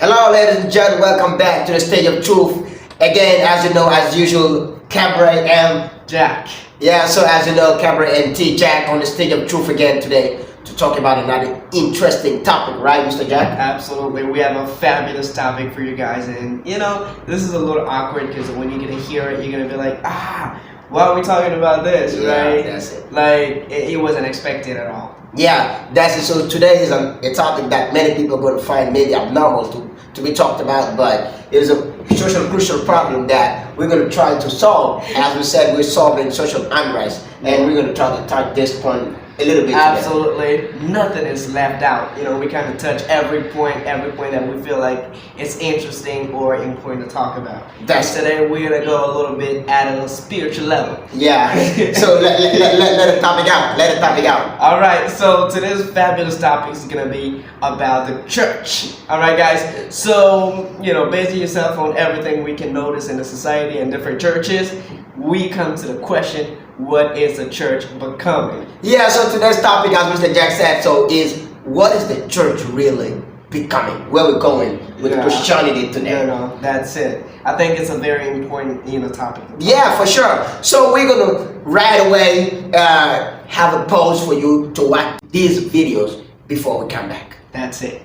Hello, ladies and gentlemen. Welcome back to the Stage of Truth. Again, as you know, as usual, Cabaret and Jack. Yeah, so as you know, Cabaret and T Jack on the Stage of Truth again today to talk about another interesting topic, right, Mr. Jack? Absolutely. We have a fabulous topic for you guys, and this is a little awkward because when you're gonna hear it, you're gonna be like, why are we talking about this, right? That's it. Like it wasn't expected at all. Yeah, that's it. So today is a topic that many people are going to find maybe abnormal to be talked about, but it is a social crucial problem that we're going to try to solve. As we said, we're solving social unrest, and we're going to try to touch this point a little bit today. Absolutely. Nothing is left out. We kind of touch every point that we feel like it's interesting or important to talk about. Today we're going to go a little bit at a spiritual level. Yeah. So let the topic out. Let the topic out. All right. So today's fabulous topic is going to be about the church. All right, guys. So, basing yourself on everything we can notice in the society and different churches, we come to the question, what is a church becoming? Yeah, so today's topic, as Mr. Jack said, is what is the church really becoming? Where we're going with Christianity today. That's it. I think it's a very important, topic. Yeah, for sure. So we're gonna right away have a pause for you to watch these videos before we come back. That's it.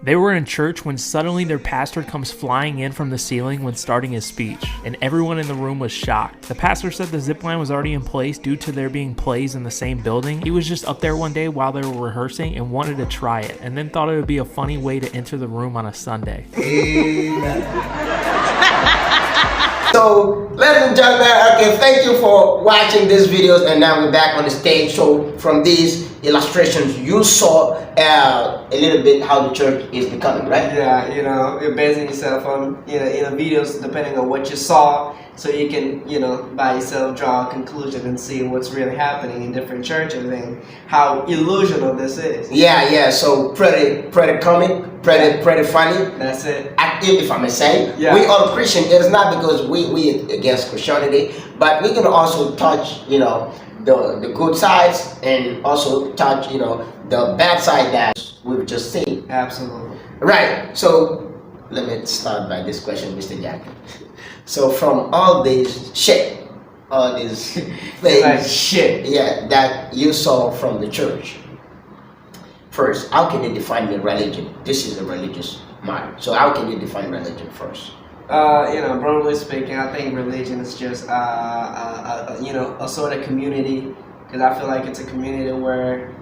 They were in church when suddenly their pastor comes flying in from the ceiling when starting his speech, and everyone in the room was shocked. The pastor said the zip line was already in place due to there being plays in the same building. He was just up there one day while they were rehearsing and wanted to try it, and then thought it would be a funny way to enter the room on a Sunday. So, ladies and gentlemen, okay, thank you for watching these videos, and now we're back on the stage. So, from these illustrations, you saw a little bit how the church is becoming, right? Yeah, you're basing yourself on, videos depending on what you saw, so you can, by yourself draw a conclusion and see what's really happening in different churches and how illusional this is. Yeah, so pretty comic, pretty funny. That's it. If I may say, we are Christian. It's not because we against Christianity, but we're gonna also touch, the good sides and also touch, the bad side that we've just seen. Absolutely. Right. So let me start by this question, Mr. Jack. So from all this shit, all these things, like shit, that you saw from the church. First, how can you define the religion? This is a religious matter. So how can you define religion first? Broadly speaking, I think religion is just a sort of community, because I feel like it's a community where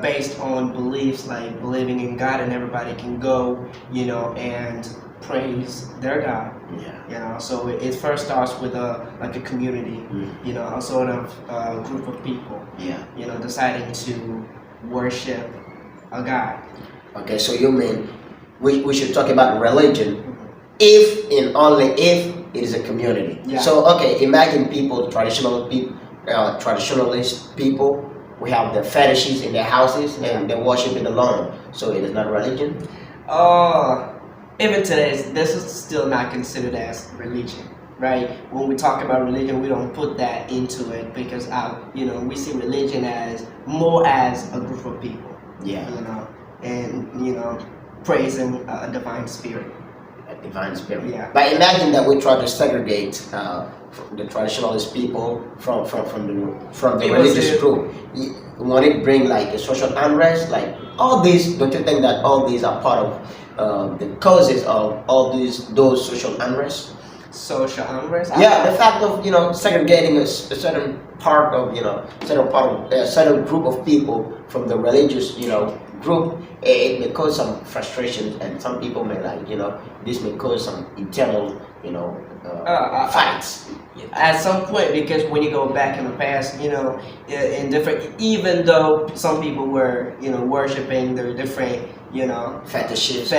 based on beliefs, like believing in God, and everybody can go, and praise their God. Yeah. So it first starts with a community, a sort of group of people. Yeah. Deciding to worship a God. Okay, so you mean we should talk about religion if and only if it is a community. Yeah. So okay, imagine people, traditionalist people, we have the fetishes in their houses and they worship it alone. So it is not religion? Even today, this is still not considered as religion, right? When we talk about religion, we don't put that into it because we see religion as more as a group of people. Yeah. And praising a divine spirit. A divine spirit. Yeah. But imagine that we try to segregate the traditionalist people from the religious group. Want it bring like a social unrest, like all these? Don't you think that all these are part of the causes of all those social unrest? Social unrest. Yeah, the fact of segregating a certain part of a certain group of people from the religious group, it may cause some frustrations, and some people may this may cause some internal fights. At some point, because when you go back in the past, in different, even though some people were worshiping their different fetishes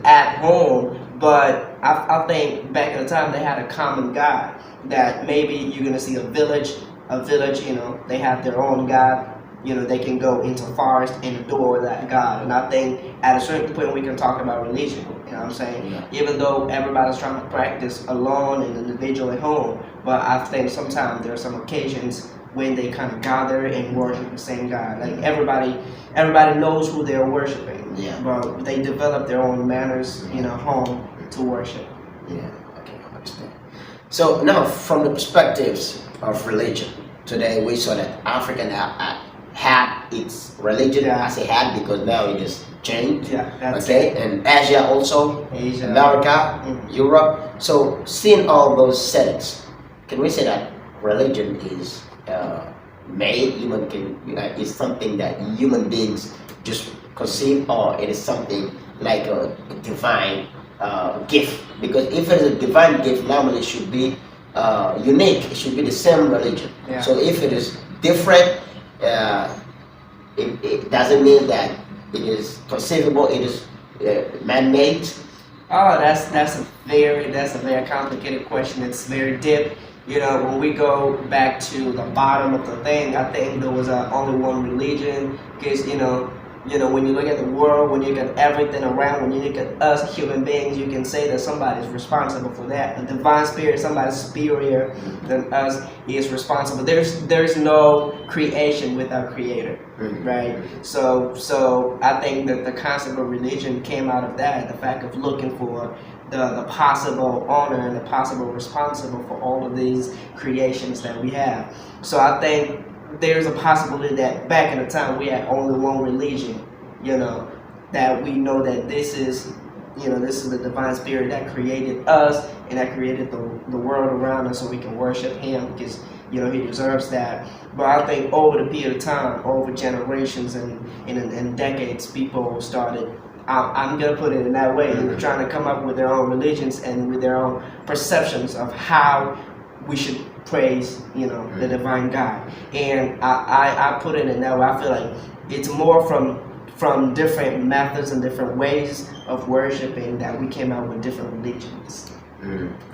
at home, but I think back in the time they had a common God that maybe you're gonna see a village, they have their own God, they can go into forest and adore that God. And I think at a certain point we can talk about religion. You know what I'm saying? Yeah. Even though everybody's trying to practice alone and individual at home, but I think sometimes there are some occasions when they kind of gather and worship the same God. Like everybody knows who they're worshiping, Yeah. but they develop their own manners, home to worship. Yeah, okay, I understand. So now, from the perspectives of religion, today we saw that African had its religion. Yeah. I say had because now it is changed. Yeah, that's Okay, and Asia also, Asia. America, Mhm. Europe. So seeing all those settings, can we say that religion is made? Is something that human beings just conceive, or it is something like a divine gift? Because if it is a divine gift, normally it should be unique. It should be the same religion. Yeah. So if it is different, it doesn't mean that it is conceivable. It is man-made. Oh, that's a very complicated question. It's very deep. When we go back to the bottom of the thing, I think there was only one religion. Because when you look at the world, when you look at everything around, when you look at us human beings, you can say that somebody's responsible for that. The divine spirit, somebody superior than us, is responsible. There's no creation without creator, right? So I think that the concept of religion came out of that, the fact of looking for the possible honor and the possible responsible for all of these creations that we have. So I think there's a possibility that back in the time we had only one religion, that we know that this is the divine spirit that created us and that created the world around us, so we can worship him because he deserves that. But I think over the period of time, over generations and decades, people started, I'm gonna put it in that way, trying to come up with their own religions and with their own perceptions of how we should praise, the divine God. And I put it in that way. I feel like it's more from different methods and different ways of worshiping that we came out with different religions.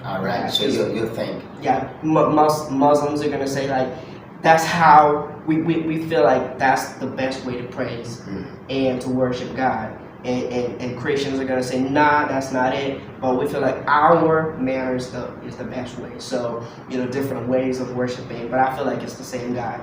All right. So you think? Yeah, Muslims are gonna say like that's how we feel like that's the best way to praise and to worship God. And Christians are going to say, nah, that's not it. But we feel like our manner is the best way. So, different ways of worshiping. But I feel like it's the same God.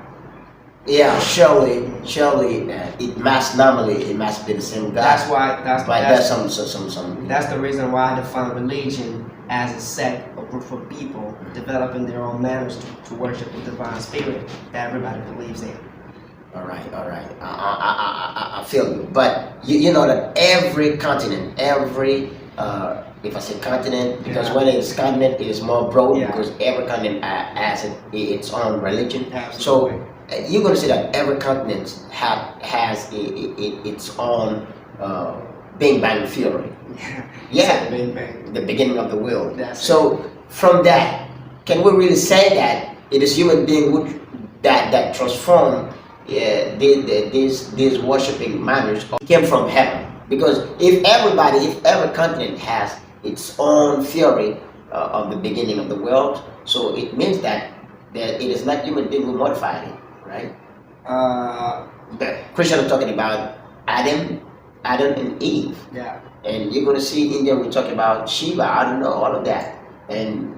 Yeah, surely, it must be the same God. That's why. But there's some. That's the reason why I define religion as a sect, a group of people developing their own manners to worship the divine spirit that everybody believes in. All right. I feel you. But you know that every continent, if I say continent, because when it's continent, it is more broad because every continent has its own religion. Absolutely. So you're going to say that every continent has its own Big Bang theory. Yeah, Big Bang. the beginning of the world. That's So from that, can we really say that it is human being that transform these worshiping manners came from heaven? Because if every continent has its own theory of the beginning of the world, so it means that it is not human being who modified it, right? The Christians are talking about Adam and Eve, Yeah. and you're gonna see India we talk about Shiva, I don't know, all of that, and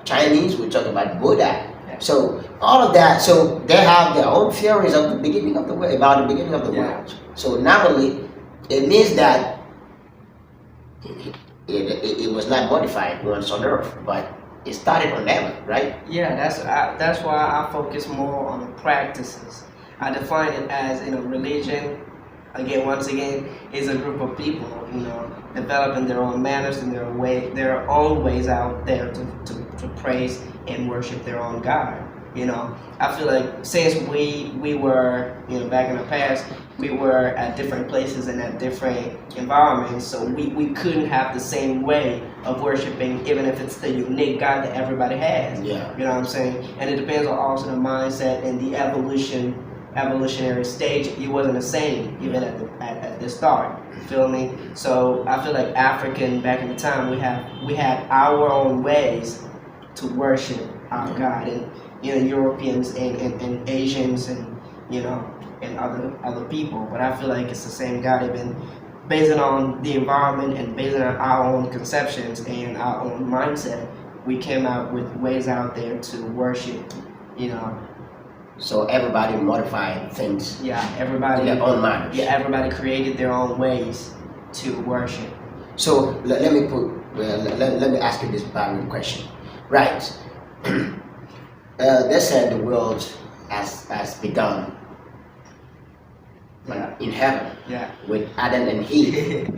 Chinese we talk about Buddha. So all of that, so they have their own theories of the beginning of the world, about the beginning of the world. So not only it means that it was not modified once on earth, but it started on heaven, right? Yeah, that's why I focus more on the practices. I define it as religion. Once again, is a group of people, developing their own manners and their own ways out there to praise and worship their own God. I feel like since we were, back in the past, we were at different places and at different environments, so we couldn't have the same way of worshiping, even if it's the unique God that everybody has. Yeah. You know what I'm saying? And it depends on also the mindset and the evolutionary stage. It wasn't the same even at the start. You feel me? So I feel like African back in the time we had our own ways to worship our God, and Europeans and Asians and and other people. But I feel like it's the same God, even based on the environment and based on our own conceptions and our own mindset. We came out with ways out there to worship, So everybody modified things Yeah, in everybody. their own manners. Yeah, everybody created their own ways to worship. So let me let me ask you this barren question. Right. They said the world has begun Yeah, in heaven yeah. with Adam and Eve.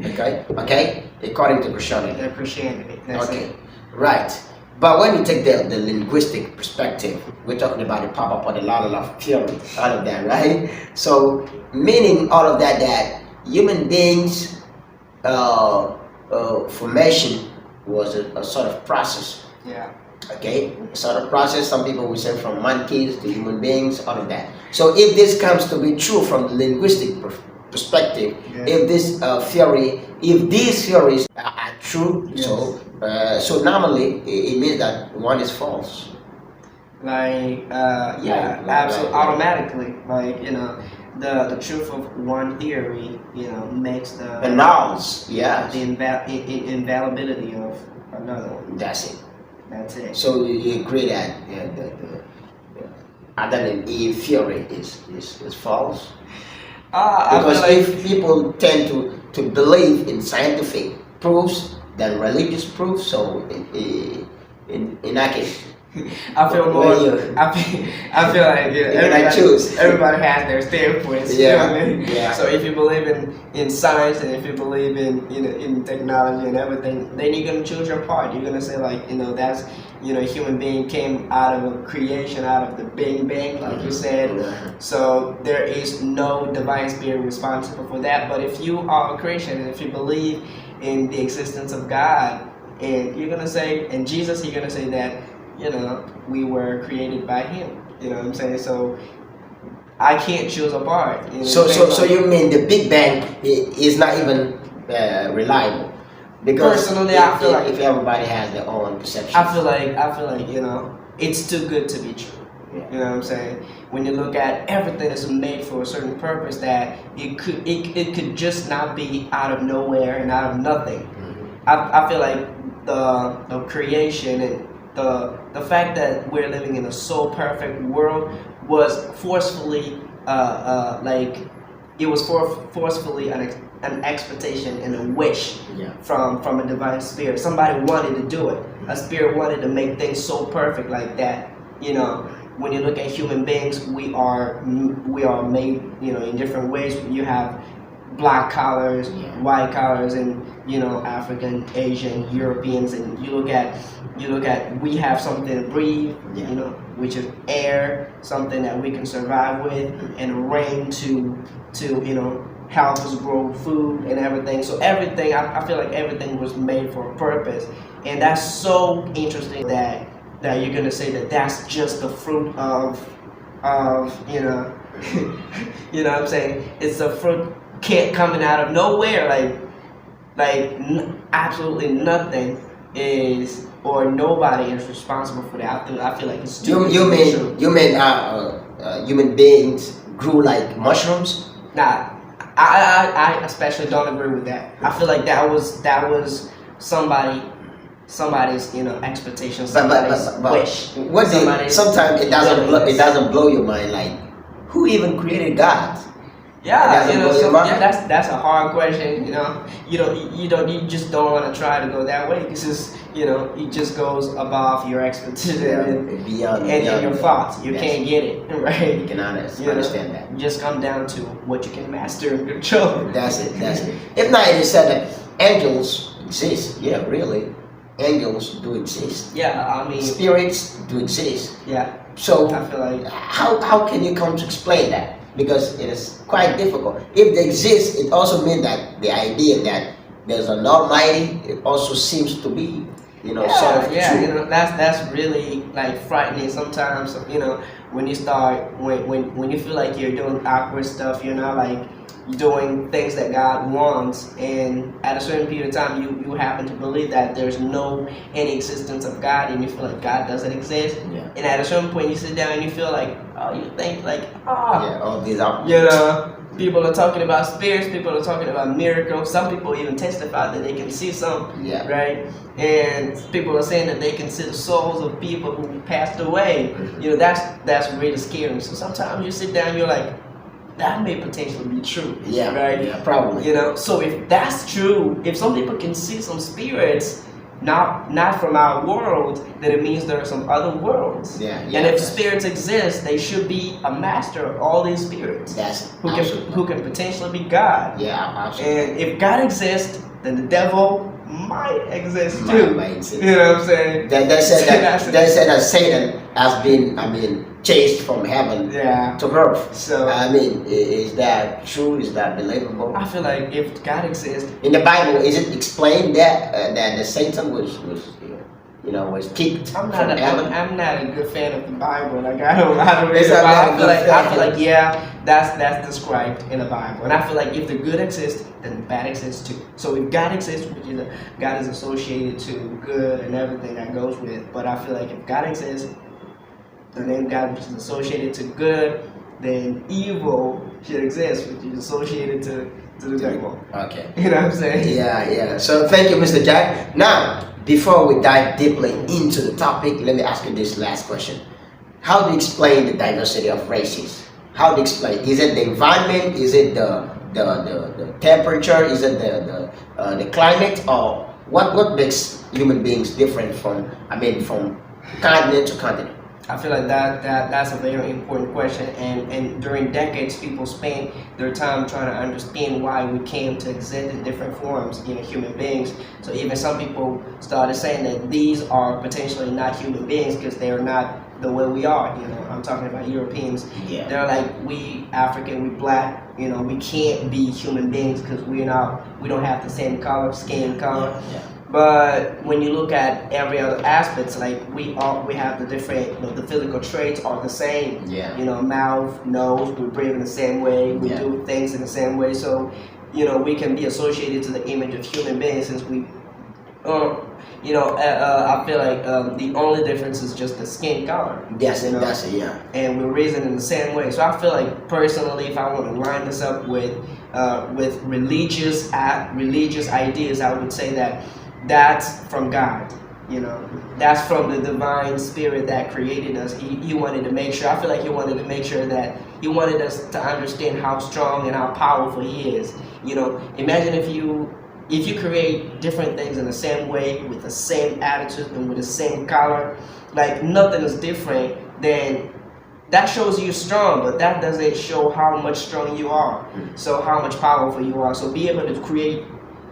Okay. According to Christianity. Their Christianity. That's Okay. it. Right. But when you take the linguistic perspective, we're talking about the Papa or the la theory, all of that, right? So meaning all of that human beings formation was a sort of process. Yeah. Okay, a sort of process. Some people will say from monkeys to human beings, all of that. So if this comes to be true from the linguistic perspective, Yeah. if this theory, if these theories are true, Yes. so normally it means that one is false. Like, Like, absolutely, like- automatically. Like, the truth of one theory, makes the Annuls, yeah, the invalidity of another one. that's it. That's it. So you agree that the Adam and Eve theory is false? I Because feel like if people tend to believe in scientific proofs than religious proofs, so in that case, I feel more. Where you- I feel like You everybody, cannot choose. everybody has their standpoints. You Yeah, know what I mean? yeah. So if you believe in science and if you believe in technology and everything, then you're gonna choose your part. You're gonna say like that's a human being came out of a creation, out of the Big Bang, like you said. So there is no divine spirit responsible for that. But if you are a Christian and if you believe in the existence of God, and you're gonna say, and Jesus, you're gonna say that we were created by Him. You know what I'm saying? So I can't choose a part. So you mean the Big Bang is not even reliable? Because Personally, I feel like- if everybody has their own perception. I feel like it's too good to be true. Yeah. You know what I'm saying? When you look at everything that's made for a certain purpose, that it could just not be out of nowhere and out of nothing. I feel like the creation and the fact that we're living in a so perfect world was forcefully forcefully an expectation and a wish Yeah. from a divine spirit. Somebody wanted to do it. A spirit wanted to make things so perfect like that. When you look at human beings, we are made in different ways. You have black collars, Yeah. white collars, and African, Asian, Europeans, and you look at we have something to breathe, Yeah. which is air, something that we can survive with, and rain to help us grow food and everything. So everything, I feel like everything was made for a purpose, and that's so interesting that you're gonna say that that's just the fruit of you know what I'm saying? It's a fruit coming out of nowhere, absolutely nothing is or nobody is responsible for that. I feel like it's too You true. mean human beings grew like mushrooms? Nah, I especially don't agree with that. I feel like that was somebody's expectation, somebody's wish. What do you, somebody's sometimes it willingness. doesn't blow your mind, like who even created God? Yeah, It doesn't blow your mind? that's a hard question. You just don't want to try to go that way because it just goes above your expertise and Beyond your thoughts. You Yes. can't get it right. You can You know? understand that. You just come down to what you can master and control. That's it. If not, it is said that angels exist. Yeah, really, angels do exist. Yeah, I mean, Spirits do exist. yeah, So I feel like how can you come to explain that? Because it is quite difficult. If they exist, it also means that the idea that there's an Almighty, it also seems to be, sort of true. that's really like frightening sometimes. When you start when you feel like you're doing awkward stuff, like doing things that God wants, and at a certain period of time you happen to believe that there's any existence of God, and you feel like God doesn't exist. Yeah. And at a certain point you sit down and you feel like, oh, you think like, Yeah, all these are. you know, people are talking about spirits, people are talking about miracles. Some people even testify that they can see some, Yeah. right? And people are saying that they can see the souls of people who passed away. You know, that's really scary. So sometimes you sit down, you're like, that may potentially be true. Yeah, right. yeah, probably. You know, so if that's true, if some people can see some spirits, not from our world, then it means there are some other worlds. Yeah, And yeah, if that's- spirits exist, they should be a master of all these spirits. That's Who can potentially be God. Yeah, absolutely. And if God exists, then the devil might exist Might- too. might exist. You know what I'm saying? They said That's- that Satan has been, chased from heaven Yeah. to earth. So Is that true? Is that believable? I feel like if God exists, In the Bible, is it explained that that the Satan was kicked I'm from not heaven? I'm not a good fan of the Bible. Like I don't read It's it, not but a I feel good fan. yeah, that's described in the Bible. And I feel like if the good exists, then the bad exists too. So if God exists, which is God is associated to good and everything that goes with. But I feel like if God exists, the name God which is associated to good, then evil should exist, which is associated to the devil. Okay. You know what I'm saying? Yeah. So thank you, Mr. Jack. Now, before we dive deeply into the topic, let me ask you this last question. How do you explain the diversity of races? How do you explain? Is it the environment? Is it the temperature? Is it the climate? Or what makes human beings different from continent to continent? I feel like that's a very important question, and during decades, people spent their time trying to understand why we came to exist in different forms, human beings. So even some people started saying that these are potentially not human beings because they are not the way we are. I'm talking about Europeans. Yeah. They're like, we African, we black. We can't be human beings because we don't have the same skin color. Yeah. But when you look at every other aspect, like we have the different, the physical traits are the same. Yeah. Mouth, nose, we breathe in the same way, we Yeah. do things in the same way. So, we can be associated to the image of human beings since we, I feel like the only difference is just the skin color. That's it. Yeah. And we're reasoning in the same way. So I feel like personally, if I want to line this up with religious ideas, I would say that that's from God. That's from the divine spirit that created us. He wanted to make sure. I feel like he wanted to make sure that he wanted us to understand how strong and how powerful he is. Imagine if you create different things in the same way, with the same attitude and with the same color, like nothing is different, then that shows you're strong, but that doesn't show how much strong you are. So how much powerful you are. So be able to create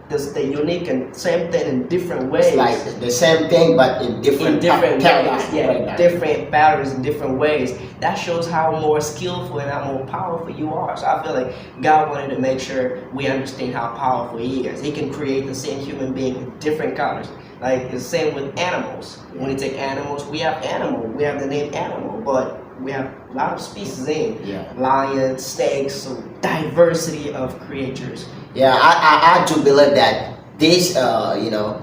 the unique and same thing in different ways. It's like the same thing, but in different ways. paradigms. Yeah, different patterns in different ways. That shows how more skillful and how more powerful you are. So I feel like God wanted to make sure we understand how powerful he is. He can create the same human being with different colors. Like it's the same with animals. When you take animals, we have the name animal, but we have a lot of species in. Yeah. Lions, snakes, so diversity of creatures. Yeah, I do believe that this idea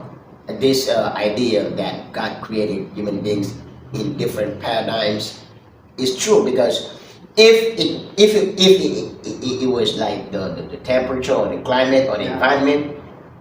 that God created human beings in different paradigms is true, because if it was like the temperature or the climate or the environment,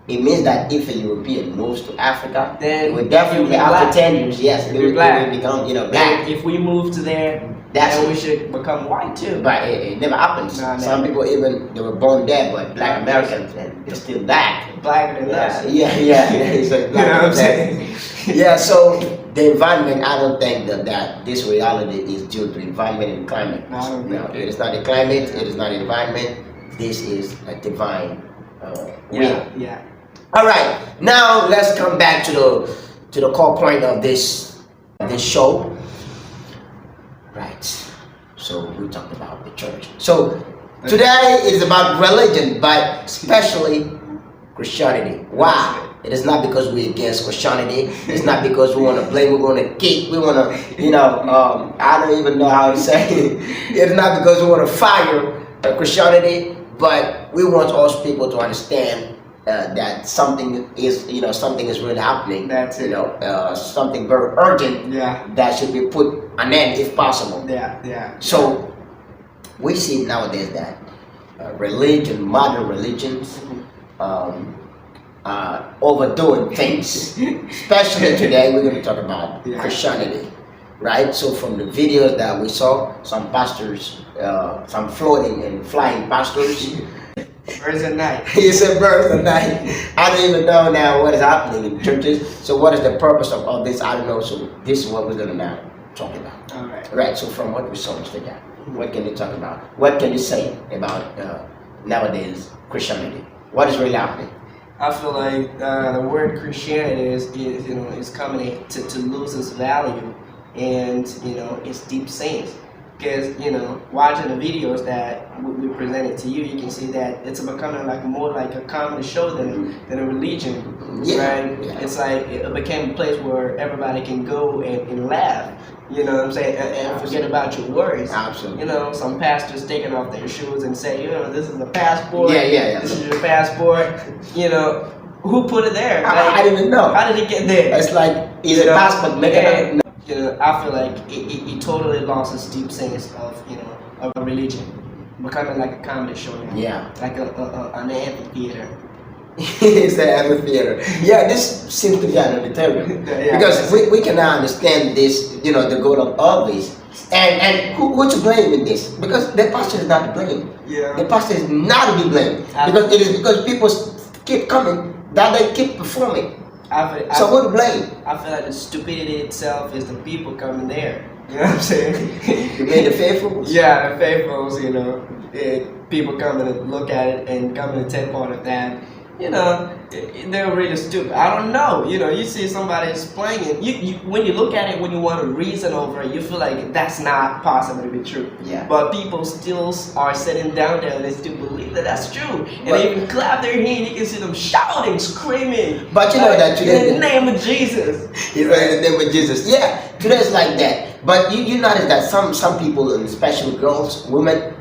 it means that if a European moves to Africa, then it would definitely after 10 years, yes, it will become black. If we move to there, then we should become white too. But it never happens. Nah, Some never. people they were born there, but black Americans, and they're still black. Blacker than us. Yeah. It's like You know what I'm saying? Yeah, so the environment, I don't think that this reality is due to environment and climate. No, I don't No, think it is not the climate, it is not the environment. This is a divine will. Yeah. All right, now let's come back to the core point of this show. Right. So we talked about the church. So today is about religion, but especially Christianity. Why? It is not because we're against Christianity. It's not because we want to blame, we want to kick, we want to, I don't even know how to say it. It's not because we want to fire Christianity, but we want us people to understand that something is, something is really happening. That's it. Something very urgent Yeah. that should be put an end if possible. Yeah. So we see nowadays that modern religions, overdoing things. Especially today, we're going to talk about Christianity, right? So from the videos that we saw, some pastors, some floating and flying pastors. Birds at night. He said birds at night. I don't even know now what is happening in churches. So what is the purpose of all this? I don't know. So this is what we're going to now talk about. All right. Right. So from what we saw, Mr. Jack, what can you talk about? What can you say about nowadays Christianity? What is really happening? I feel like the word Christianity is coming to lose its value and its deep sense. Because watching the videos that we presented to you, you can see that it's becoming more like a comedy show than a religion, right? Yeah. It's like it became a place where everybody can go and laugh. You know what I'm saying? And forget about your worries. Absolutely. Some pastors taking off their shoes and say, this is a passport. Yeah. This is your passport. Who put it there? I didn't even know. How did it get there? It's like, is it passport making I feel like it totally lost its deep sense of a religion, becoming like a comedy show now. Yeah. Like an amphitheater. It's the amphitheater. Yeah, this seems to be an amphitheater. Because we cannot understand this, the goal of all this. And who to blame in this? Because the pastor is not to blame. Yeah. The pastor is not to be blamed. Because it is because people keep coming that they keep performing. So who to blame? I feel like the stupidity itself is the people coming there. You know what I'm saying? You mean the faithfuls? Yeah, the faithfuls, people coming to look at it and coming to take part of that. They're really stupid. I don't know. You see somebody explaining it. You when you look at it, when you want to reason over it, you feel like that's not possible to be true. Yeah. But people still are sitting down there and they still believe that that's true. And they even clap their hand. You can see them shouting, screaming. But you know that today, in the name of Jesus. In the name of Jesus. Yeah, today it's like that. But you notice that some people, and especially girls, women,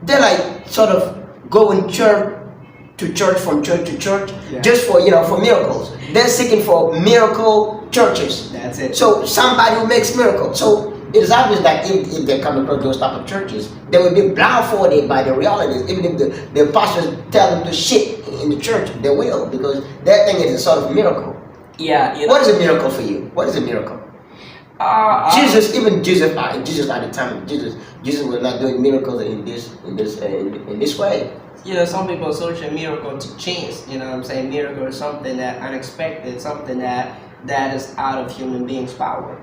they're like sort of going to church from church to church, just for for miracles. They're seeking for miracle churches. That's it. So somebody who makes miracles. So it is obvious that if they come across those type of churches, they will be blindfolded by the realities. Even if the pastors tell them to shit in the church, they will, because that thing is a sort of miracle. Yeah. What is a miracle for you? What is a miracle? Jesus at the time, Jesus was not doing miracles in this way. Some people associate miracle to chance. You know what I'm saying? Miracle is something that unexpected, something that is out of human beings' power.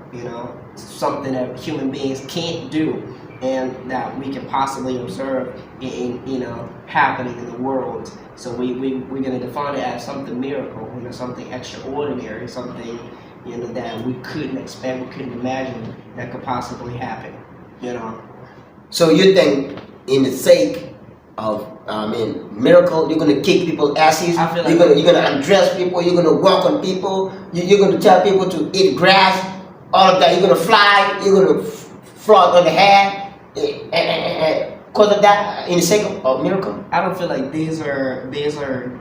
Something that human beings can't do, and that we can possibly observe in happening in the world. So we're gonna define it as something miracle, something extraordinary, something that we couldn't expect, we couldn't imagine that could possibly happen. So you think, in the sake of miracle, you're gonna kick people's asses. I feel like you're gonna undress people. You're gonna walk on people. You're gonna tell people to eat grass. All of that. You're gonna fly. You're gonna float on the hair. Because of that, in the sake of miracle. I don't feel like these are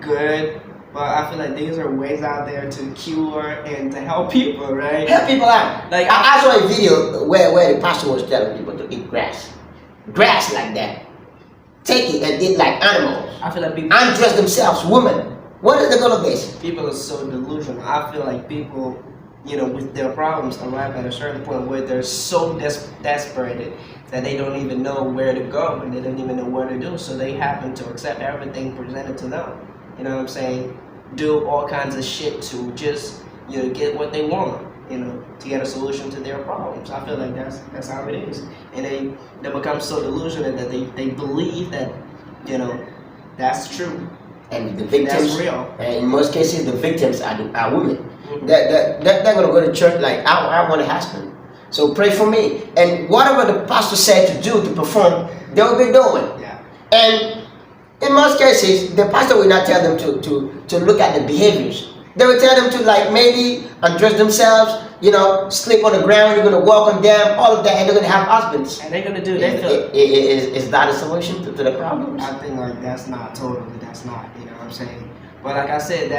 good, but I feel like these are ways out there to cure and to help people, right? Help people out. Like I saw a video where the pastor was telling people to eat grass like that. Take it and eat like animals. I feel like people undress themselves, women. What is the goal of this? People are so delusional. I feel like people, with their problems arrive at a certain point where they're so desperate that they don't even know where to go and they don't even know what to do. So they happen to accept everything presented to them. You know what I'm saying? Do all kinds of shit to just, get what they want. To get a solution to their problems. I feel like that's how it is. And they become so delusional that they believe that, that's true. And the victims, that's real. And in most cases, the victims are women. Mm-hmm. They're gonna go to church like, I want a husband, so pray for me. And whatever the pastor said to do, to perform, they will be doing. Yeah. And in most cases, the pastor will not tell them to look at the behaviors. They will tell them to maybe undress themselves, sleep on the ground. You're gonna walk on them, all of that, and they're gonna have husbands. And they're gonna do. They feel. Is that a solution to the problems? I think like that's not totally. That's not. You know what I'm saying? But like I said,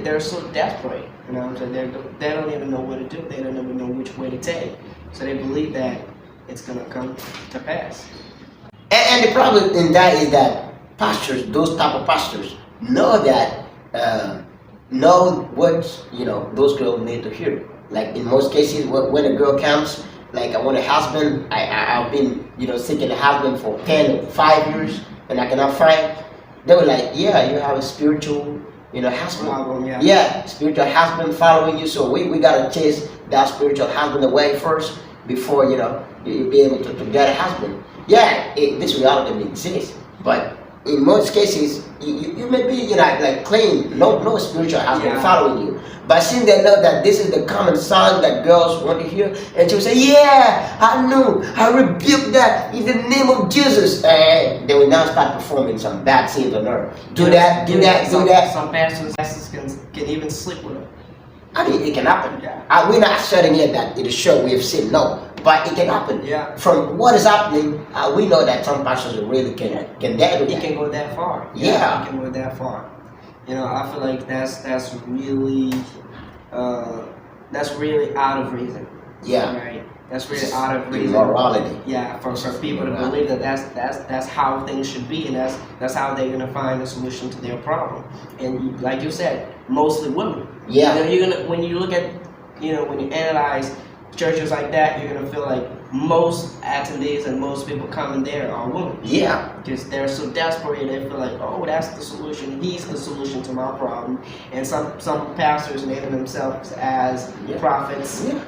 they're so desperate. You know what I'm saying? They don't even know what to do. They don't even know which way to take. So they believe that it's gonna come to pass. And the problem in that is that pastors, those type of pastors, know that know what those girls need to hear. Like in most cases, when a girl comes, like I want a husband, I've been seeking a husband for 10 or 5 years, and I cannot find. They were like, yeah, you have a spiritual husband. Problem, Spiritual husband following you. So we gotta chase that spiritual husband away first before you be able to get a husband. Yeah, this reality exists, but in most cases you may be like clean, no spiritual husband following you. But since they know that this is the common song that girls want to hear, and she'll say, yeah, I know, I rebuke that in the name of Jesus, and they will now start performing some bad sins on her. Do that. Some pastors can even sleep with her. I mean, it can happen. Yeah. We're not saying here that it is sure we have seen, no, but it can happen. Yeah. From what is happening, we know that some pastors really can do that. It can go that far. Yeah. It can go that far. I feel like that's really out of reason. Yeah. Right. That's really out of reason. Immorality. Yeah, for people to believe that that's how things should be, and that's how they're gonna find a solution to their problem. And like you said, mostly women. Yeah. When you look at when you analyze churches like that, you're gonna feel like most attendees and most people coming there are women. Yeah. Because they're so desperate, they feel like, oh, that's the solution. He's the solution to my problem. And some pastors name themselves as prophets. Yeah.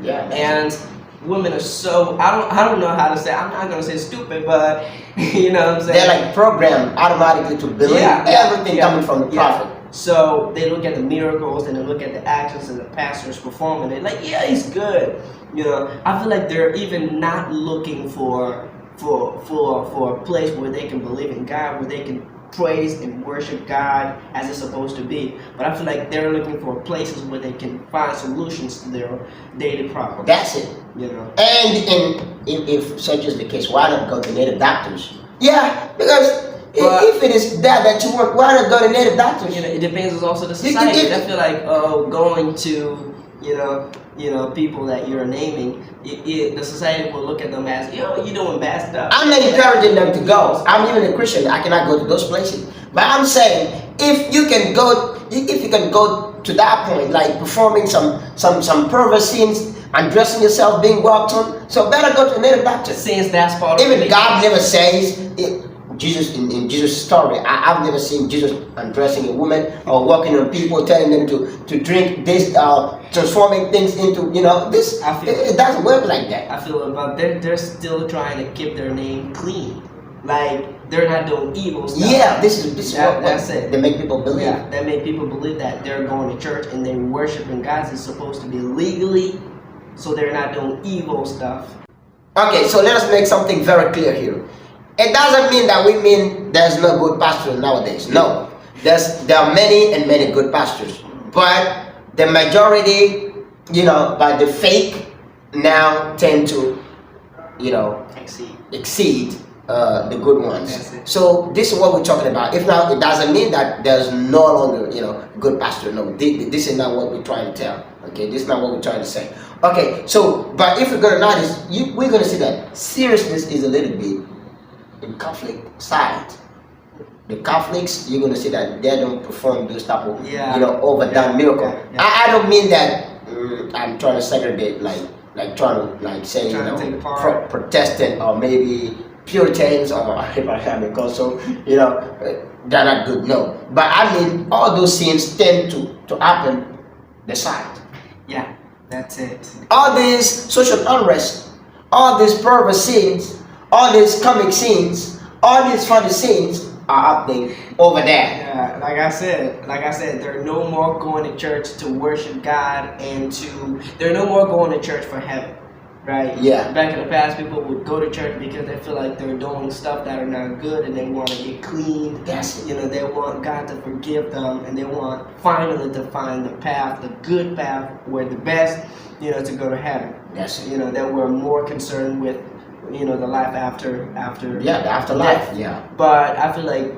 Yeah. And women are so I don't know how to say. I'm not gonna say stupid, but you know what I'm saying. They're like programmed automatically to believe everything coming from the prophet. So they look at the miracles and they look at the actions that the pastors perform, and they're like, yeah, he's good. I feel like they're even not looking for a place where they can believe in God, where they can praise and worship God as it's supposed to be. But I feel like they're looking for places where they can find solutions to their daily problems. That's it. And if such is the case, why not go to native doctors? Yeah, because if it is that you want, why not go to native doctors? It depends on also the society. I feel like going to people that you're naming, the society will look at them as, you're doing bad stuff. I'm not encouraging them to go. I'm even a Christian. I cannot go to those places. But I'm saying, if you can go to that point, like performing some perverse scenes, undressing yourself, being walked on, so better go to a native doctor. Since that's part of even God never says it. Jesus in Jesus' story, I've never seen Jesus undressing a woman or walking on people, telling them to drink this, transforming things into this. It doesn't work like that. I feel about they're still trying to keep their name clean, like they're not doing evil stuff. Yeah, this is that's it. They make people believe. Yeah, they make people believe that they're going to church and they're worshiping God. It's supposed to be legally, so they're not doing evil stuff. Okay, so let us make something very clear here. It doesn't mean that we mean there's no good pastors nowadays. No, there are many and many good pastors, but the majority, by the fake, now tend to, exceed the good ones. So this is what we're talking about. If now, it doesn't mean that there's no longer, good pastor. No, this is not what we're trying to tell. Okay, this is not what we're trying to say. Okay, so but if we're gonna notice, we're gonna see that seriousness is a little bit in conflict side. The Catholics, you're gonna see that they don't perform those type of overdone miracle. I don't mean that I'm trying to segregate like trying to say Protestant or maybe Puritans or Abrahamic also, they're not good. No, but I mean all those sins tend to happen the side. Yeah, that's it. All these social unrest, all these perverse sins, all these comic scenes, all these funny scenes are happening over there. Yeah, like I said, they're no more going to church to worship God they're no more going to church for heaven. right? Yeah. Back in the past, people would go to church because they feel like they're doing stuff that are not good, and they want to get clean. That's it. You know, they want God to forgive them, and they want finally to find the path, the good path, where the best, you know, to go to heaven. That's it. You know, they were more concerned with, you know, the life after. Yeah, the afterlife. death. Yeah. But I feel like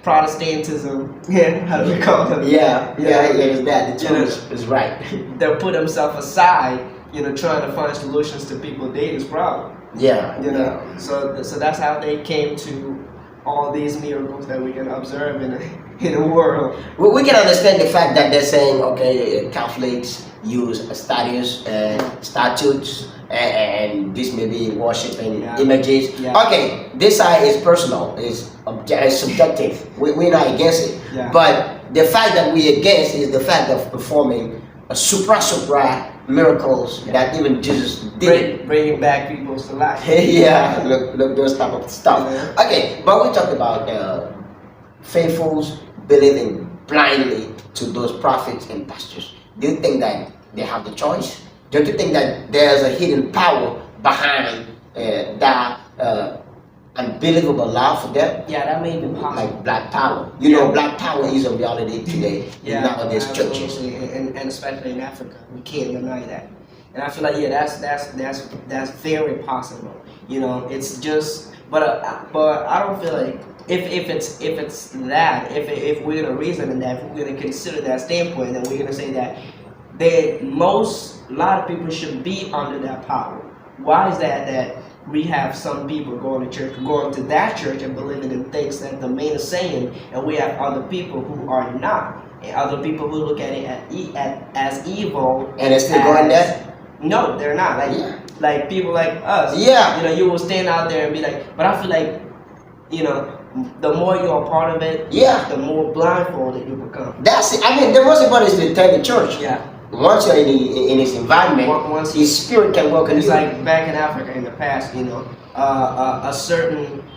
Protestantism, how do we call them? Yeah, it's that. The You know, truth is right. They'll put themselves aside, you know, trying to find solutions to people's daily problem. Yeah. You know, so that's how they came to all these miracles that we can observe in the world. Well, we can understand the fact that they're saying, okay, Catholics use statues and statutes, and this may be worshiping images. Yeah. Okay, this side is personal, is subjective. We're not against it. Yeah. But the fact that we're against is the fact of performing a supra miracles that even Jesus did. Bringing back people to life. Yeah, look those type of stuff. Yeah. Okay, but we talked about faithfuls believing blindly to those prophets and pastors. Do you think that they have the choice? Don't you think that there's a hidden power behind that unbelievable love for them? Yeah, that may be possible. Like black power. You know, black power is a reality today in nowadays churches. Absolutely. And especially in Africa, we can't deny that. And I feel like that's very possible. You know, it's just, but I don't feel like if it's that, if we're gonna reason in that, if we're gonna consider that standpoint, then we're gonna say that a lot of people should be under that power. Why is that? That we have some people going to that church and believing in things that the man is saying, and we have other people who are not, and other people who look at it as evil. And they're still going there? No, they're not. Like people like us. Yeah. You know, you will stand out there and be like, but I feel like, you know, the more you're a part of it, the more blindfolded you become. That's it. I mean, the most important is to tell the church. Yeah. Once you're in his environment, Once his spirit can work in It's you. like back in Africa in the past, you know,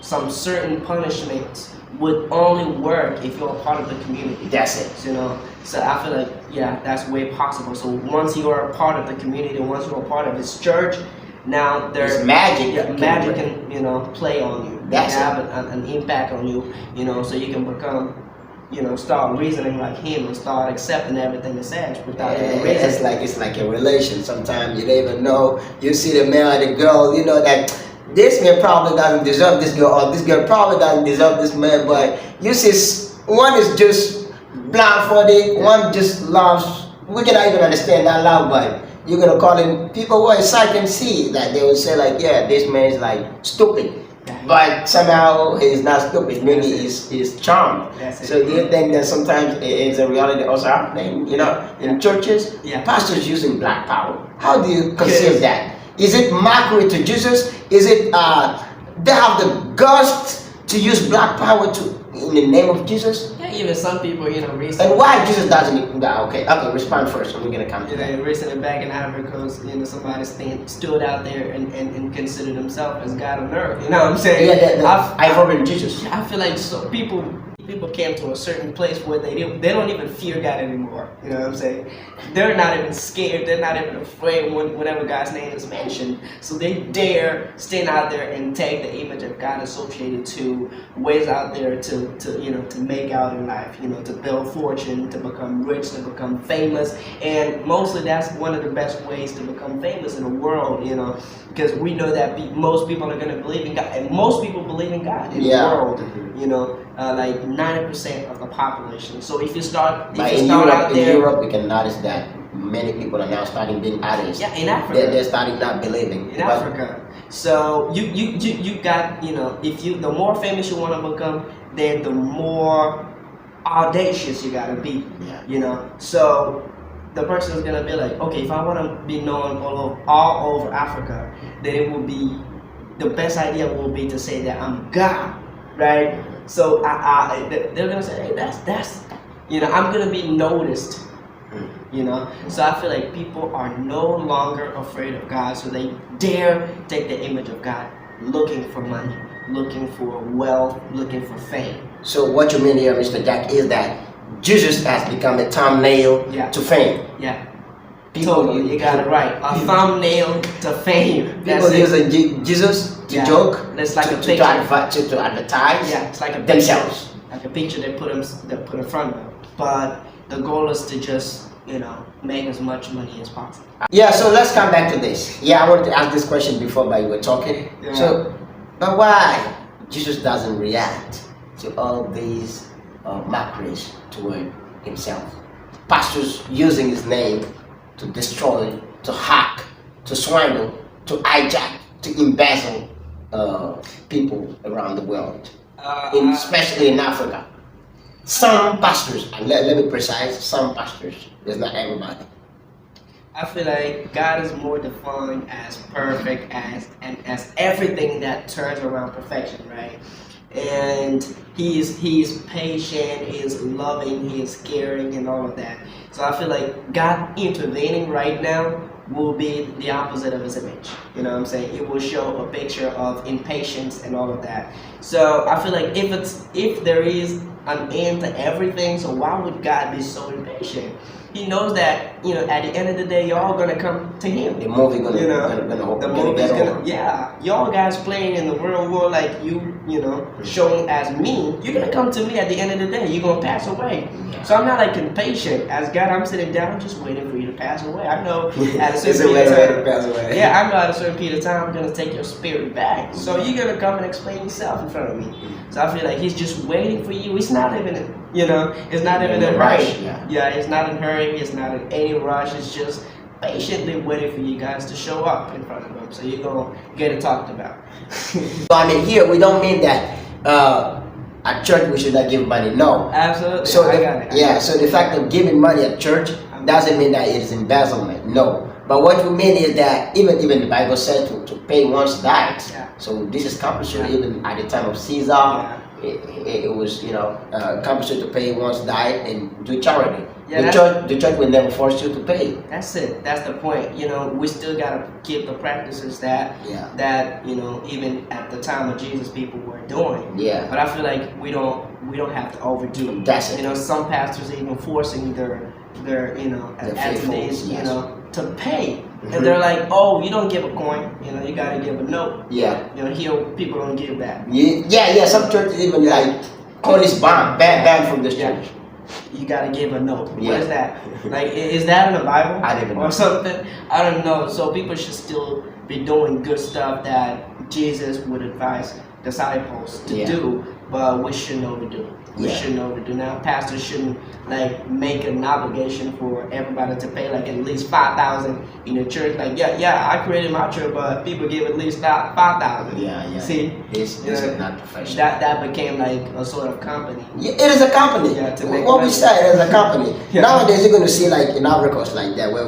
some certain punishments would only work if you're a part of the community. That's it. You know, so I feel like that's way possible. So once you are a part of the community, once you're a part of this church, now there's magic. Magic can, you know, play on you. That's have an impact on you. You know, so you can become, you know, start reasoning like him and start accepting everything he says without even reasoning. It's like a relation. Sometimes you don't even know. You see the male and the girl. You know that this man probably doesn't deserve this girl, or this girl probably doesn't deserve this man. But you see, one is just blindfolded. One just loves. We cannot even understand that love, but you're gonna call him. People who are sight can see that they will say like, yeah, this man is like stupid. But somehow he's not stupid. Maybe he's charmed. So do you think that sometimes it's a reality also happening? You know, in churches, pastors using black power. How do you conceive that? Is it mockery to Jesus? Is it they have the guts to use black power in the name of Jesus? Yeah, even some people, you know, recently. And why Jesus doesn't? Okay, respond first, and we're gonna come to that. Recently back in Africa, you know, somebody stood out there and considered himself as God on earth. You know what I'm saying? Yeah, I've heard in Jesus. I feel like people came to a certain place where they don't even fear God anymore. You know what I'm saying? They're not even scared. They're not even afraid whenever God's name is mentioned. So they dare stand out there and take the image of God associated to ways out there to you know, to make out in life. You know, to build fortune, to become rich, to become famous, and mostly that's one of the best ways to become famous in the world. You know, because we know that most people are going to believe in God, and most people believe in God in the world. You know, like 90% of the population. So if you start out there, in Europe, we can notice that many people are now starting being atheists. Yeah, in Africa, they're starting not believing. In Africa, so you got, you know, the more famous you want to become, then the more audacious you gotta be. Yeah. You know, so the person is gonna be like, okay, if I want to be known all over Africa, then it will be the best idea will be to say that I'm God. Right, so they're gonna say, hey, that's, you know, I'm gonna be noticed, you know. So I feel like people are no longer afraid of God, so they dare take the image of God, looking for money, looking for wealth, looking for fame. So what you mean here, Mr. Jack, is that Jesus has become a thumbnail to fame. Yeah. Totally, you got it right. A thumbnail to fame. That's People it. using Jesus to Yeah. joke, That's like a to picture. advertise Yeah, it's like a themselves. picture, like a picture they put in front of them. But the goal is to just make as much money as possible. Yeah, so let's come back to this. Yeah, I wanted to ask this question before, but you were talking. Yeah. So, but why Jesus doesn't react to all these mockeries toward himself? Pastors using his name to destroy, to hack, to swindle, to hijack, to embezzle people around the world, especially in Africa. Some pastors, and let me precise, some pastors, there's not everybody. I feel like God is more defined as perfect as everything that turns around perfection, right? And he's patient, he is loving, he is caring, and all of that. So I feel like God intervening right now will be the opposite of his image. You know what I'm saying? It will show a picture of impatience and all of that. So I feel like if there is an end to everything, so why would God be so impatient? He knows that, at the end of the day, y'all gonna come to him. The movie gonna The movie's gonna, y'all guys playing in the real world like showing as me. You're gonna come to me at the end of the day. You're gonna pass away. So I'm not like impatient. As God, I'm sitting down, just waiting for you to pass away. I know at a certain period of time. pass away. Yeah, I know at a certain period of time I'm gonna take your spirit back. So you're gonna come and explain yourself in front of me. So I feel like he's just waiting for you. It's not even, it's not even in a rush. Yeah, it's not in hurry. It's not in any rush. It's just patiently waiting for you guys to show up in front of him. So you're gonna get it talked about. So I mean, here we don't mean that at church we should not give money. No. Absolutely. So I got it. yeah. So the fact of giving money at church doesn't mean that it is embezzlement. No. But what we mean is that even the Bible said to pay one's tithes. Yeah. So this is compulsory Yeah. even at the time of Caesar. Yeah. It was compulsory to pay one's tithe and do charity. Yeah, The church will never force you to pay. That's it. That's the point. We still gotta keep the practices that even at the time of Jesus people were doing. Yeah. But I feel like we don't have to overdo. That's it. Some pastors are even forcing their attendees, yes. To pay. And they're like, oh, you don't give a coin, you gotta give a note. Yeah. Here people don't give that. Yeah. Some churches even like coin is banned from this church. You gotta give a note. Yeah. What is that? Like, is that in the Bible? I didn't know. Or something? I don't know. So people should still be doing good stuff that Jesus would advise disciples to do, but we shouldn't overdo it. We shouldn't overdo. Now, pastors shouldn't make an obligation for everybody to pay at least $5,000 in the church. I created my church, but people give at least $5,000. Yeah. See, this is not professional. that became like a sort of company. Yeah, it is a company. Yeah, to make what we money. say it is a company. Yeah. Nowadays you're gonna see in Africa it's like that where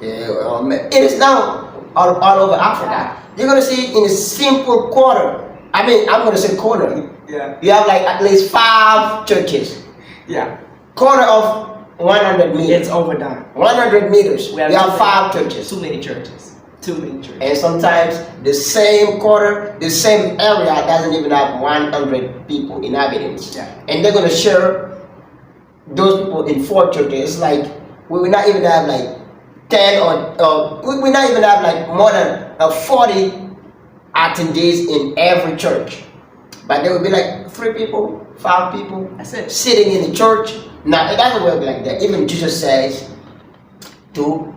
it is now all over Africa. You're gonna see in a simple quarter. I mean, I'm gonna say quarter. Yeah. You have at least 5 churches. Yeah. Quarter of 100 meters. It's overdone. 100 meters. We have too 5 churches. Too many churches. Too many churches. And sometimes the same quarter, the same area doesn't even have 100 people, inhabitants. Yeah. And they're gonna share those people in 4 churches. It's like we will not even have 10 or we will not even have more than 40 attendees in every church. But there will be 3 people, 5 people. That's it. Sitting in the church. Now it doesn't work like that. Even Jesus says to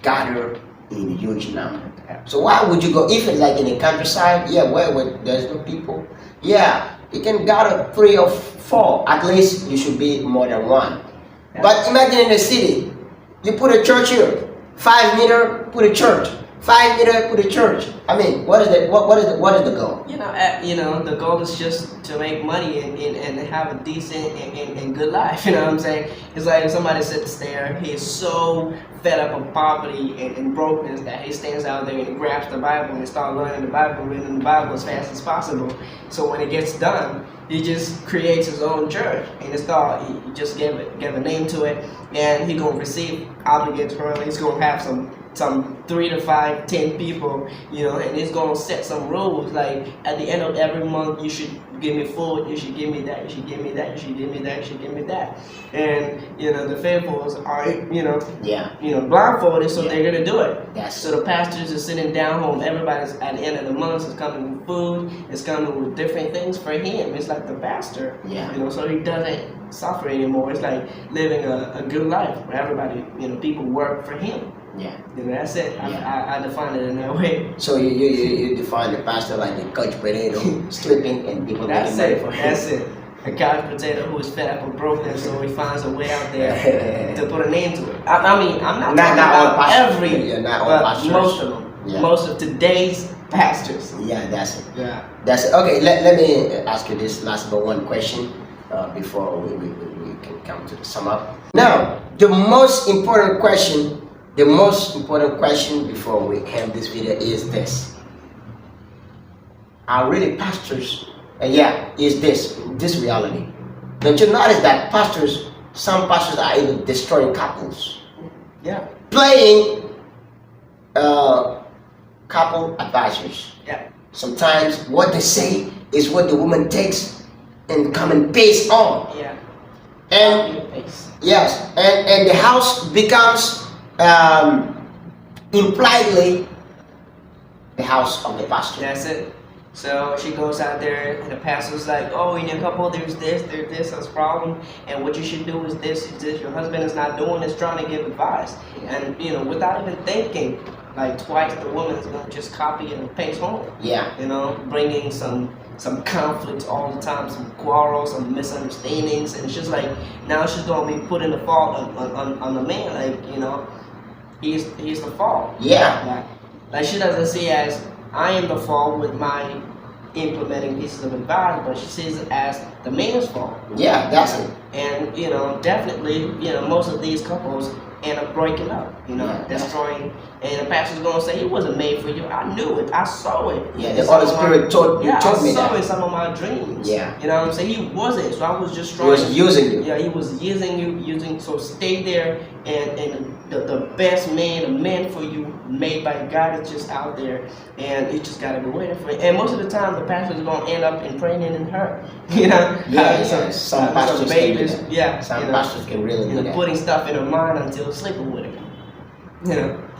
gather in a huge number. So why would you go if it's in the countryside? Yeah, where there's no people. Yeah, you can gather 3 or 4. At least you should be more than 1. Yeah. But imagine in the city, you put a church here, 5 meter, put a church. 5 meter, put a church. I mean, what is the goal? The goal is just to make money and have a decent and good life. You know what I'm saying? It's like if somebody sits there, he is so fed up of poverty and brokenness that he stands out there and grabs the Bible and starts learning the Bible, reading the Bible as fast as possible. So when it gets done, he just creates his own church and he just give a name to it, and he gonna receive obligatorily. He's gonna have some 3 to 5, 10 people, and it's gonna set some rules. Like at the end of every month, you should give me food, you should give me that, you should give me that, you should give me that, you should give me that. And the faithfuls are blindfolded, so they're gonna do it. Yes. So the pastors are sitting down home. Everybody's at the end of the month is coming with food. It's coming with different things for him. It's like the pastor. Yeah. So he doesn't suffer anymore. It's like living a good life where everybody, people work for him. Yeah. That's it. I define it in that way. So you define the pastor like the couch potato, sleeping and people That's making it. money for him. That's it. A couch potato who is fed up and broken, so he finds a way out there to put a name to it. I mean, I'm not talking about pastors. Not all but pastors. most of them. Yeah. Most of today's pastors. Yeah, that's it. Yeah. That's it. Okay, let me ask you this last but one question before we can come to the sum up. Now, the most important question before we end this video is this. Are really pastors? Is this reality? Don't you notice that some pastors are even destroying couples? Yeah. Playing couple advisors. Yeah. Sometimes what they say is what the woman takes and come and paste on. Yeah. And yes, and the house becomes impliedly the house of the pastor. That's it. So she goes out there, and the pastor's like, "Oh, in your couple, there's this, that's a problem, and what you should do is this, is this. Your husband is not doing this, trying to give advice, and without even thinking, like twice, the woman is gonna just copy and paste home. Yeah. Bringing some conflicts all the time, some quarrels, some misunderstandings, and it's just like now she's gonna be putting the fault on the man, like he's the fault. Yeah. Like she doesn't see as I am the fault with my implementing pieces of advice, but she sees it as the man's fault. Yeah, that's it. And definitely, most of these couples end up breaking up, destroying. And the pastor's gonna say, "He wasn't made for you. I knew it. I saw it." Yeah, the Holy Spirit told me I saw that. in some of my dreams. Yeah. You know what I'm saying? He wasn't. So I was just trying. He was using you. Yeah, he was using you. So stay there, and the best man for you, made by God, is just out there, and you just gotta be waiting for it. And most of the time, the pastor's gonna end up impregnating in her. Some pastors babies. can do that. Yeah. Some pastors can really do that. Putting stuff in her mind until sleeping with her.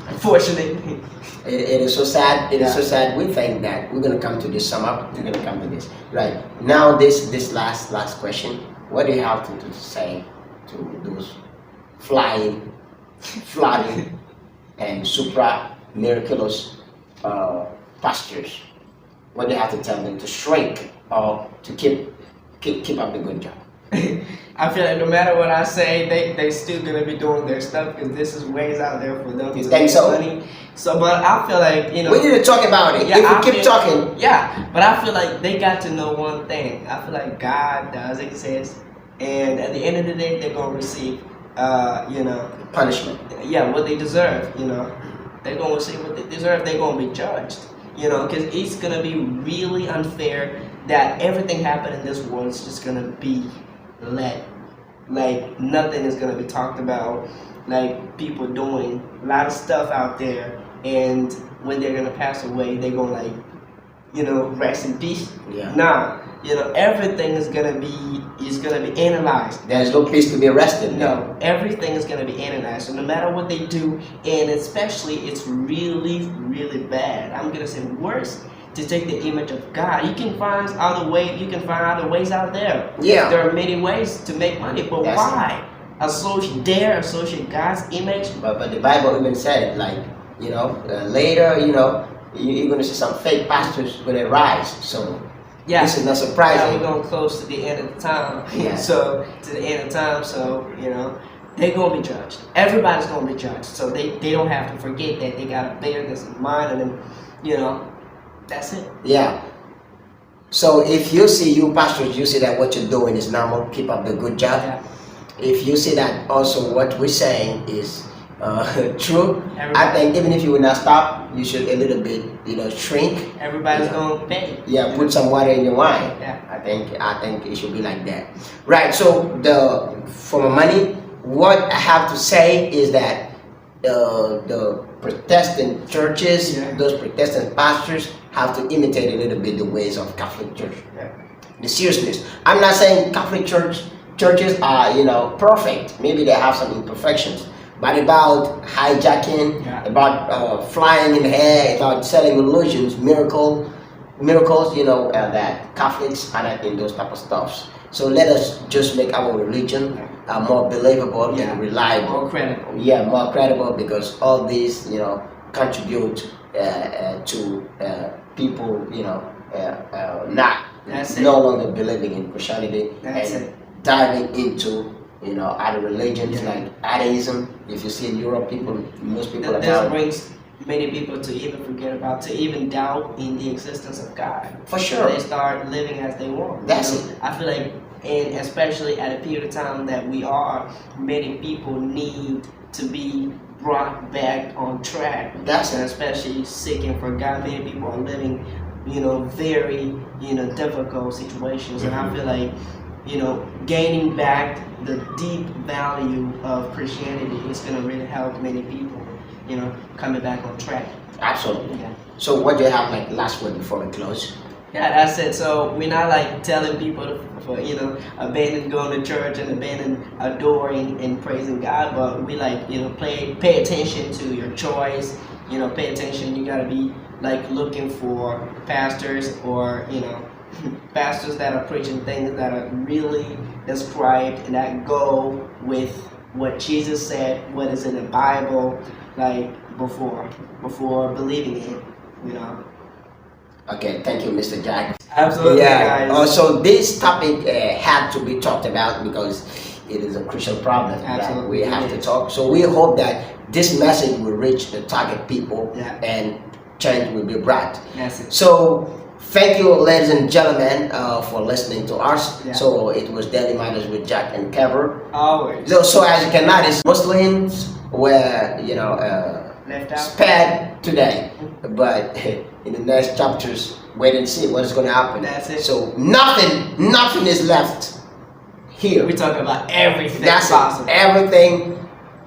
Unfortunately. It is so sad. It is so sad. We think that we're gonna come to this sum up. We're gonna come to this right now. This last question. What do you have to say to those flying, flooding, and supra miraculous pastors? What do you have to tell them to shrink or to keep up the good job? I feel like no matter what I say, they still gonna be doing their stuff because this is ways out there for them to make money. So, but I feel like we need to talk about it. Yeah, if we keep talking. Yeah, but I feel like they got to know one thing. I feel like God does exist, and at the end of the day, they're gonna receive, punishment. Yeah, what they deserve. They're gonna receive what they deserve. They're gonna be judged. Because it's gonna be really unfair that everything happening in this world is just gonna be like nothing is gonna be talked about, like people doing a lot of stuff out there, and when they're gonna pass away, they're gonna rest in peace. Yeah. Nah, everything is gonna be analyzed. There's no place to be arrested. No, everything is gonna be analyzed. So no matter what they do, and especially it's really, really bad. I'm gonna say worse. To take the image of God, you can find other ways out there. Yeah. There are many ways to make money, but why associate God's image? But the Bible even said it, like later, you're gonna see some fake pastors gonna rise. So this is not surprising. We're going close to the end of the time. Yeah. So to the end of time, so they're gonna be judged. Everybody's gonna be judged. So they don't have to forget that they gotta bear this in mind, and then that's it. Yeah. So if you pastors, you see that what you're doing is normal, keep up the good job. Yeah. If you see that also what we're saying is true, I think even if you will not stop, you should a little bit, shrink. Everybody's gonna pay. Yeah, put some water in your wine. Yeah. I think it should be like that. Right. So for my money, what I have to say is that the Protestant churches, those Protestant pastors have to imitate a little bit the ways of Catholic Church. Yeah. the seriousness. I'm not saying Catholic churches are perfect. Maybe they have some imperfections, but about hijacking, about flying in the air, about selling illusions, miracles, that Catholics are not in those type of stuffs. So let us just make our religion more believable and reliable, more credible. Yeah, more credible, because all these contribute to people not no longer believing in Christianity and diving into other religions like atheism. If you see in Europe, most people are This brings many people to even doubt in the existence of God. For sure. They start living as they want. That's it. I feel like, and especially at a period of time that we are, many people need to be brought back on track. That's it. And especially seeking for God. Many people are living, very, difficult situations. And I feel like, gaining back the deep value of Christianity is going to really help many people, coming back on track. Absolutely. Yeah. So what do you have like last word before we close? Yeah, that's it. So we're not like telling people to abandon going to church and abandon adoring and praising God, but we like, pay attention to your choice. Pay attention. You gotta be like looking for pastors or pastors that are preaching things that are really described and that go with what Jesus said, what is in the Bible, like before believing it. Okay, thank you, Mr. Jack. Absolutely, Yeah. guys. So this topic had to be talked about because it is a crucial problem that we have to talk. So we hope that this message will reach the target people and change will be brought. That's it. So thank you, ladies and gentlemen, for listening to us. Yeah. So it was Daily Matters with Jack and Kever. Always. So as you can notice, Muslims were Left out. spared today, but in the next chapters, wait and see what is going to happen. That's it. So nothing is left here. We're talking about everything That's possible. it. Everything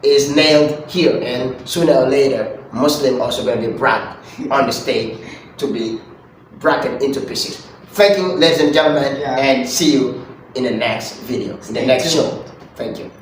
is nailed here, and sooner or later, Muslim also going to be brought on the stage to be broken into pieces. Thank you, ladies and gentlemen, and see you in the next video, in the next show. Thank you.